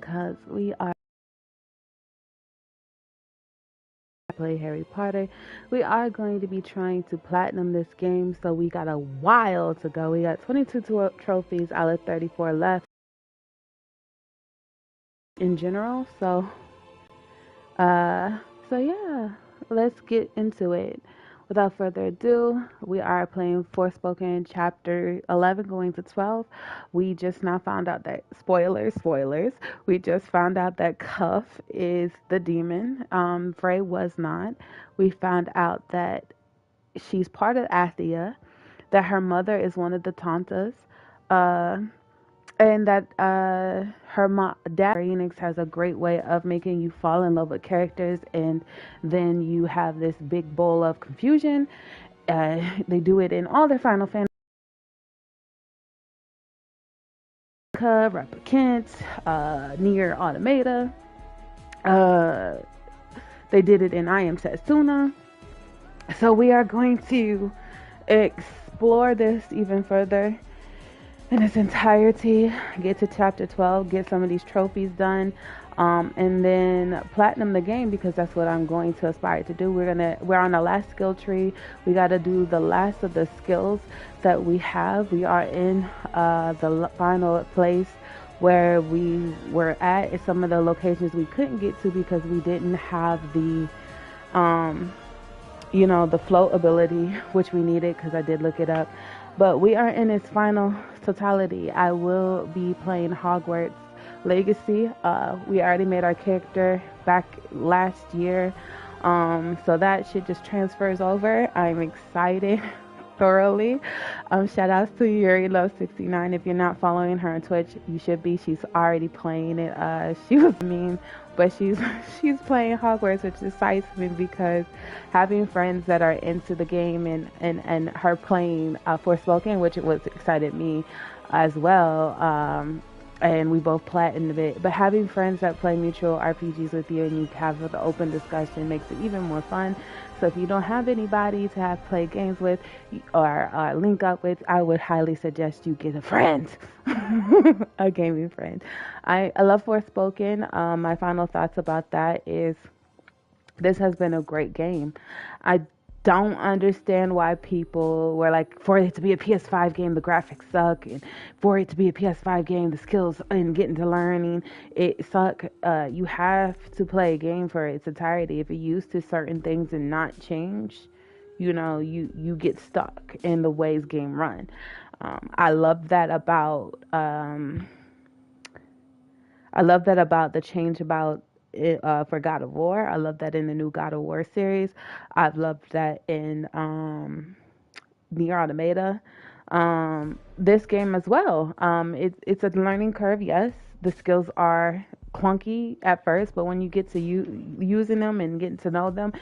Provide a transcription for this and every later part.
because we are play Harry Potter. We are going to be trying to platinum this game, so we got a while to go. We got 22 trophies out of 34 left in general. Uh, so yeah, let's get into it. Without further ado, we are playing Forspoken chapter 11 going to 12. We just now found out that, spoilers, we just found out that Cuff is the demon. Frey was not. We found out that she's part of Athia, that her mother is one of the Tantas, uh, and that her dad Phoenix has a great way of making you fall in love with characters, and then you have this big bowl of confusion. They do it in all their Final Fantasy, Replicant, Near Automata. They did it in I Am Setsuna. So we are going to explore this even further in its entirety, get to chapter 12, get some of these trophies done, and then platinum the game, because that's what I'm going to aspire to do. We're on the last skill tree. We got to do the last of the skills that we have. We are in the final place where we were at. Some of the locations we couldn't get to because we didn't have the the float ability, which we needed, because I did look it up. But we are in its final totality. I will be playing Hogwarts Legacy. We already made our character back last year. So that shit just transfers over. I'm excited thoroughly. Shout outs to Yuri Love 69. If you're not following her on Twitch, you should be. She's already playing it. She was mean, but she's playing Hogwarts, which excites me, because having friends that are into the game and her playing Forspoken, which was excited me as well. And we both platinumed it. But having friends that play mutual RPGs with you and you have the open discussion makes it even more fun. So if you don't have anybody to have played games with or link up with, I would highly suggest you get a friend, a gaming friend. I love Forspoken. My final thoughts about that is this has been a great game. I don't understand why people were like, for it to be a PS5 game, the graphics suck, and for it to be a PS5 game, the skills and getting to learning, it suck. You have to play a game for its entirety. If you're used to certain things and not change, you get stuck in the ways game run. I love that about the change about for God of War. I love that in the new God of War series. I've loved that in Nier Automata. This game as well. It's a learning curve, yes. The skills are clunky at first, but when you get to using them and getting to know them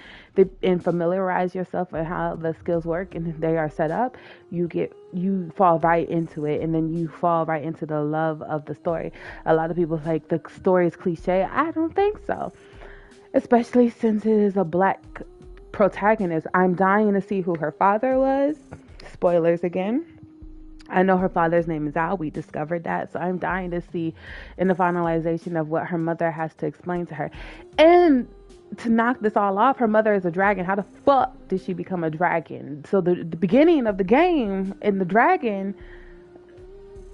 and familiarize yourself with how the skills work and they are set up, you fall right into it, and then you fall right into the love of the story. A lot of people like the story is cliche. I don't think so, especially since it is a black protagonist. I'm dying to see who her father was. Spoilers again. I know her father's name is Al. We discovered that. So I'm dying to see in the finalization of what her mother has to explain to her. And to knock this all off, her mother is a dragon. How the fuck did she become a dragon? So the beginning of the game in the dragon,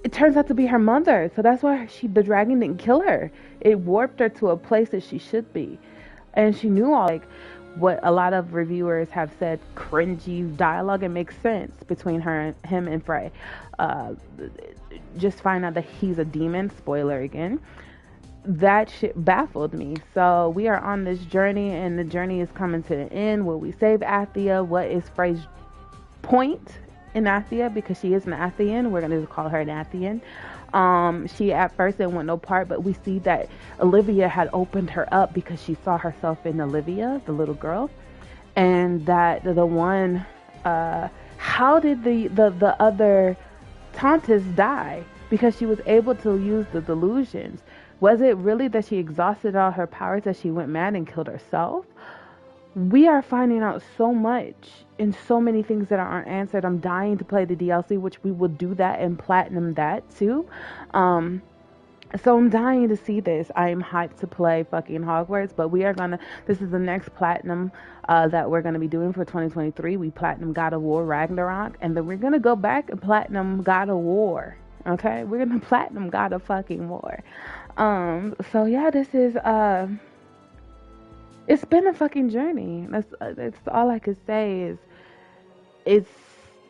it turns out to be her mother. So that's why the dragon didn't kill her. It warped her to a place that she should be. And she knew all, like, what a lot of reviewers have said, cringy dialogue. It makes sense between him and Frey. Just find out that he's a demon. Spoiler again. That shit baffled me. So we are on this journey, and the journey is coming to an end. Will we save Athia? What is Frey's point in Athia? Because she is an Athian. We're going to call her an Athian. She at first didn't want no part, but we see that Olivia had opened her up because she saw herself in Olivia, the little girl, and that the one, how did the other Tantas die? Because she was able to use the delusions. Was it really that she exhausted all her powers, that she went mad and killed herself? We are finding out so much and so many things that aren't answered. I'm dying to play the DLC, which we will do that and platinum that too. So I'm dying to see this. I am hyped to play fucking Hogwarts, but we are gonna. This is the next platinum that we're gonna be doing for 2023. We platinum God of War Ragnarok, and then we're gonna go back and platinum God of War. Okay, we're gonna platinum God of fucking War. So yeah, this is it's been a fucking journey. That's all I could say is it's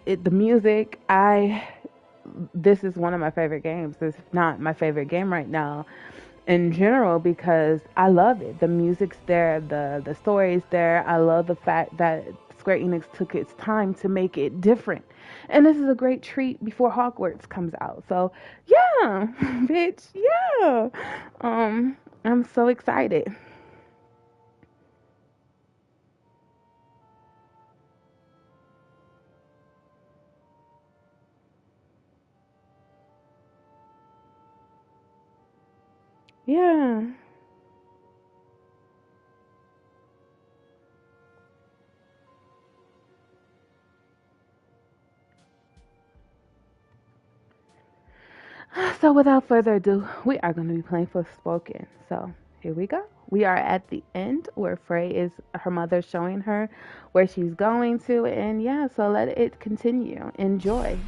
the music. This is one of my favorite games. It's not my favorite game right now in general because I love it. The music's there, the story's there. I love the fact that Square Enix took its time to make it different. And this is a great treat before Hogwarts comes out. So yeah, bitch, yeah. I'm so excited. Yeah. So without further ado, we are going to be playing Forspoken. So here we go. We are at the end where Frey is her mother showing her where she's going to, and yeah, so let it continue. Enjoy.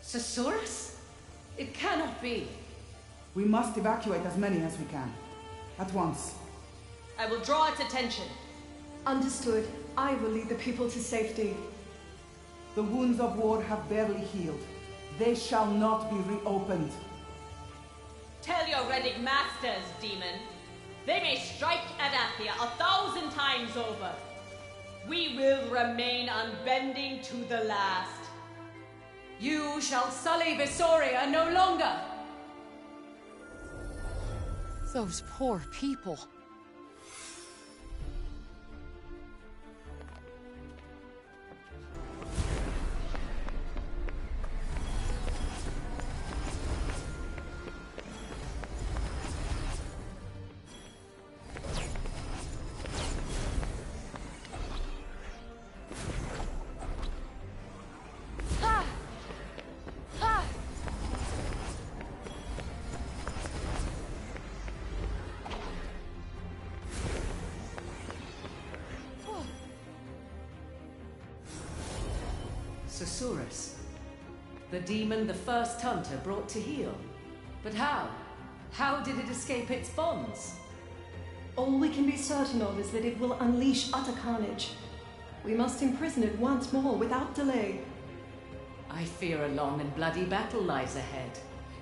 Thesaurus? It cannot be. We must evacuate as many as we can. At once. I will draw its attention. Understood. I will lead the people to safety. The wounds of war have barely healed. They shall not be reopened. Tell your Reddick masters, demon. They may strike Adathia 1,000 times over. We will remain unbending to the last. You shall sully Visoria no longer. Those poor people. Thesaurus. The demon the first hunter brought to heal. But how? How did it escape its bonds? All we can be certain of is that it will unleash utter carnage. We must imprison it once more without delay. I fear a long and bloody battle lies ahead.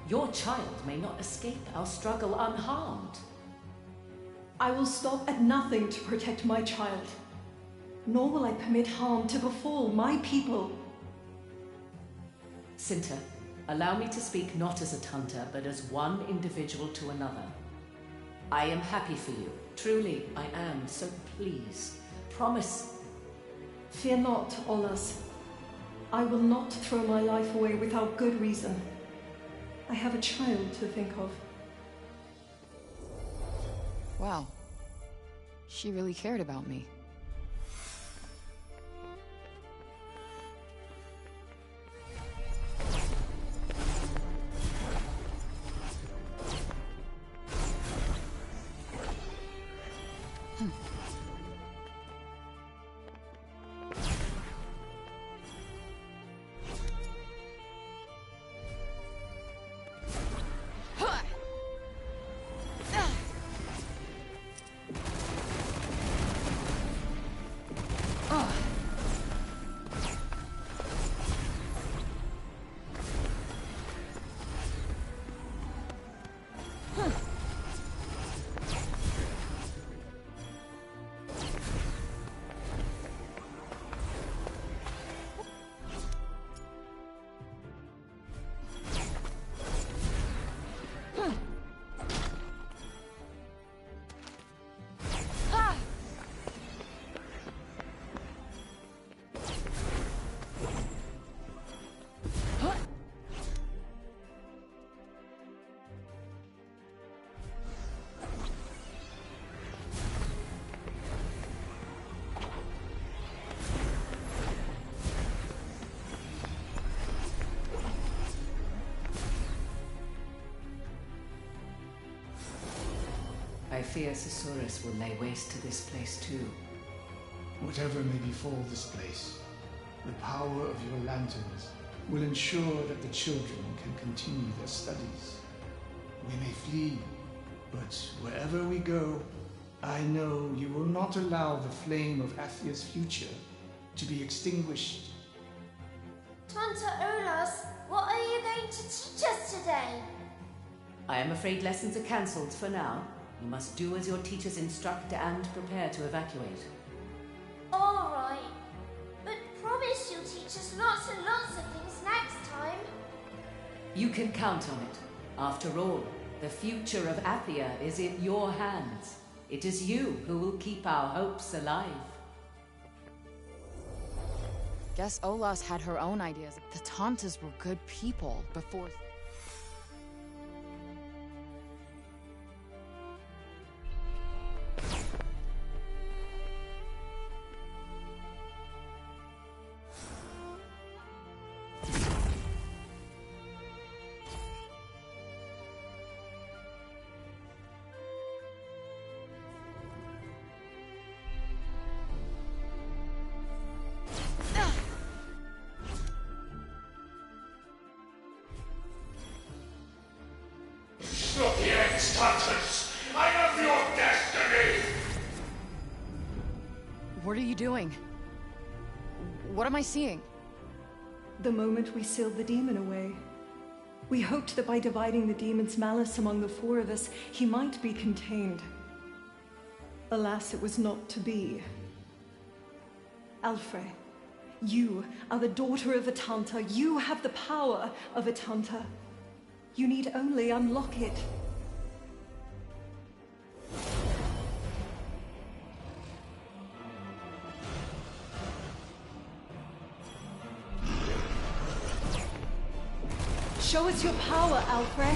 Your child may not escape our struggle unharmed. I will stop at nothing to protect my child. Nor will I permit harm to befall my people. Cinta, allow me to speak not as a hunter, but as one individual to another. I am happy for you. Truly, I am. So please, promise. Fear not, Olas. I will not throw my life away without good reason. I have a child to think of. Wow. She really cared about me. I fear Susurrus will lay waste to this place too. Whatever may befall this place, the power of your lanterns will ensure that the children can continue their studies. We may flee, but wherever we go, I know you will not allow the flame of Athia's future to be extinguished. Tanta Olas, what are you going to teach us today? I am afraid lessons are cancelled for now. You must do as your teachers instruct and prepare to evacuate. All right, but promise you'll teach us lots and lots of things next time. You can count on it. After all, the future of Athia is in your hands. It is you who will keep our hopes alive. Guess Olas had her own ideas. The Tantas were good people before... Stop the ex-Tantas! I am your destiny! What are you doing? What am I seeing? The moment we sealed the demon away, we hoped that by dividing the demon's malice among the four of us, he might be contained. Alas, it was not to be. Alfre, you are the daughter of a Tanta. You have the power of a Tanta. You need only unlock it. Show us your power, Alfred.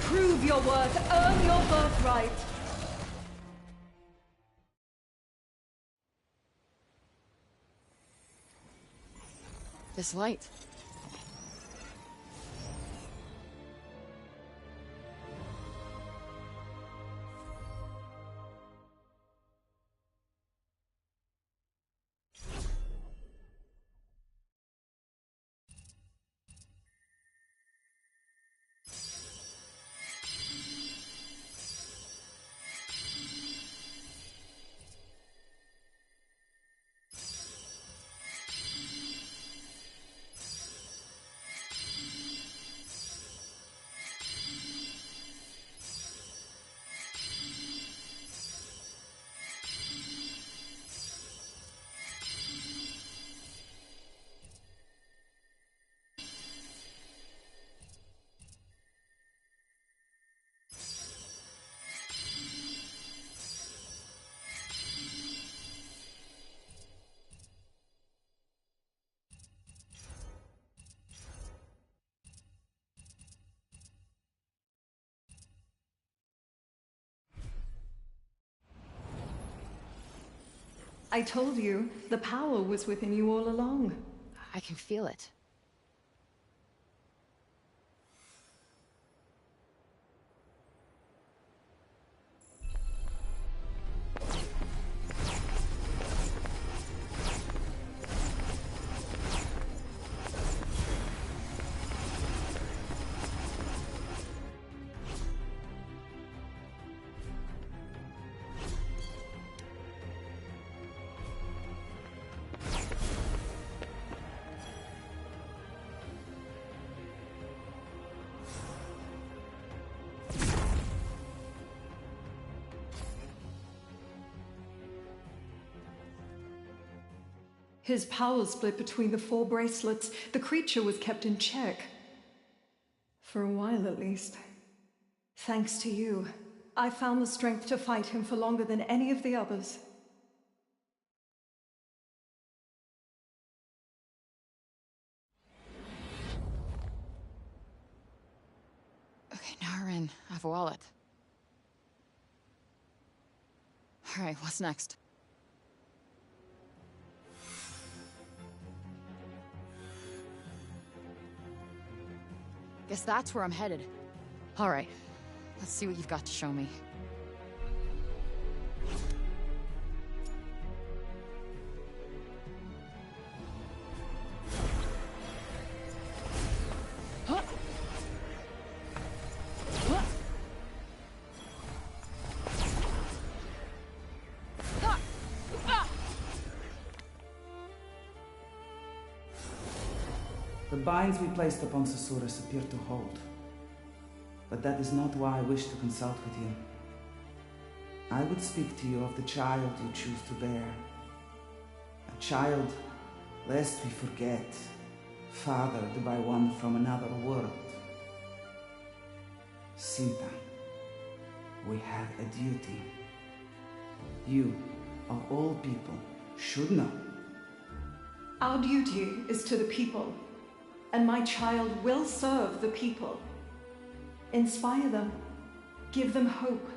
Prove your worth, earn your birthright. This light. I told you, the power was within you all along. I can feel it. His power split between the 4 bracelets. The creature was kept in check. For a while, at least. Thanks to you, I found the strength to fight him for longer than any of the others. Okay, now we're in. I have a wallet. Alright, what's next? Guess that's where I'm headed. Alright, let's see what you've got to show me. The binds we placed upon Susurrus appear to hold. But that is not why I wish to consult with you. I would speak to you of the child you choose to bear. A child, lest we forget, fathered by one from another world. Cinta, we have a duty. You, of all people, should know. Our duty is to the people, and my child will serve the people. Inspire them. Give them hope.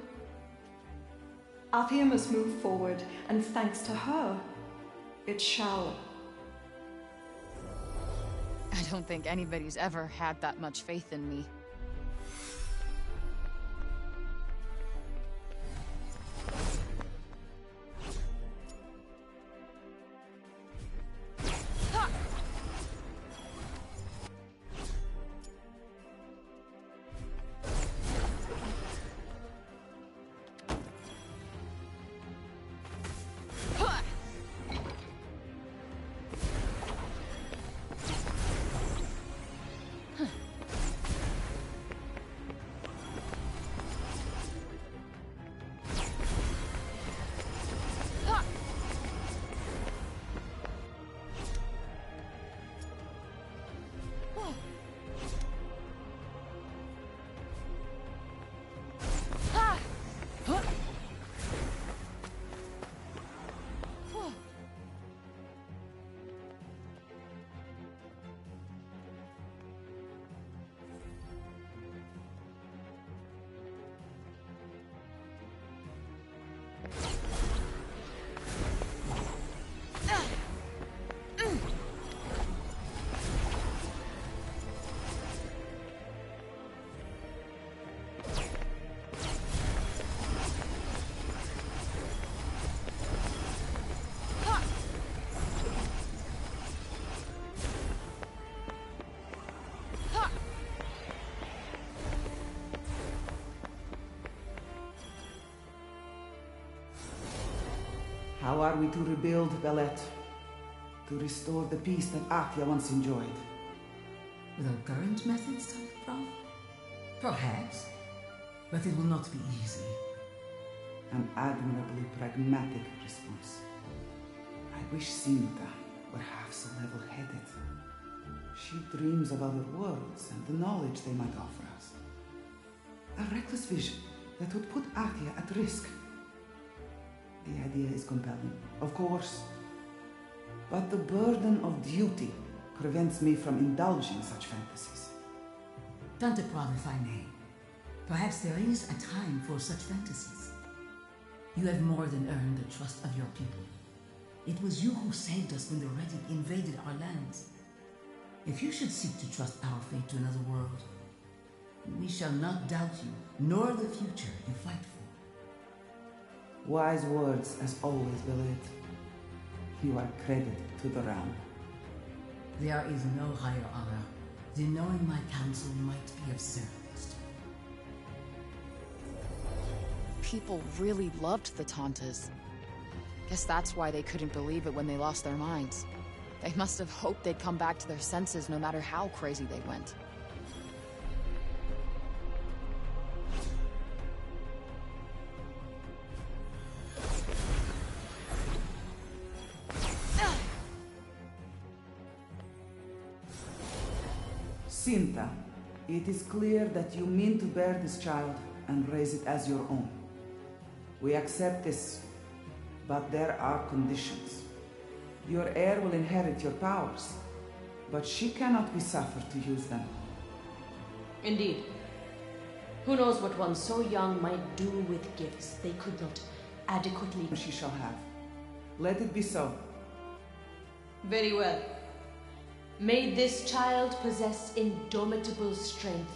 Athia must move forward, and thanks to her, it shall. I don't think anybody's ever had that much faith in me. How are we to rebuild Bellet? To restore the peace that Athia once enjoyed? With our current methods, Prof? Perhaps. But it will not be easy. An admirably pragmatic response. I wish Cinta were half so level-headed. She dreams of other worlds and the knowledge they might offer us. A reckless vision that would put Athia at risk. The idea is compelling, of course. But the burden of duty prevents me from indulging such fantasies. Tante Prof, if I may. Perhaps there is a time for such fantasies. You have more than earned the trust of your people. It was you who saved us when the Reddit invaded our lands. If you should seek to trust our fate to another world, we shall not doubt you, nor the future you fight for. Wise words as always, Belit. You are credit to the realm. There is no higher honor than knowing my counsel might be of service to you. People really loved the Tauntas. Guess that's why they couldn't believe it when they lost their minds. They must have hoped they'd come back to their senses no matter how crazy they went. Cinta, it is clear that you mean to bear this child and raise it as your own. We accept this, but there are conditions. Your heir will inherit your powers, but she cannot be suffered to use them. Indeed. Who knows what one so young might do with gifts they could not adequately... She shall have. Let it be so. Very well. May this child possess indomitable strength,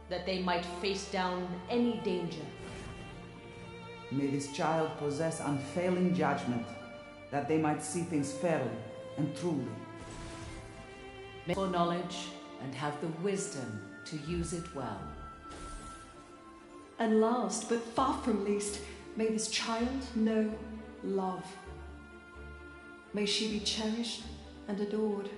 that they might face down any danger. May this child possess unfailing judgment, that they might see things fairly and truly. May for knowledge and have the wisdom to use it well. And last, but far from least, may this child know love. May she be cherished and adored.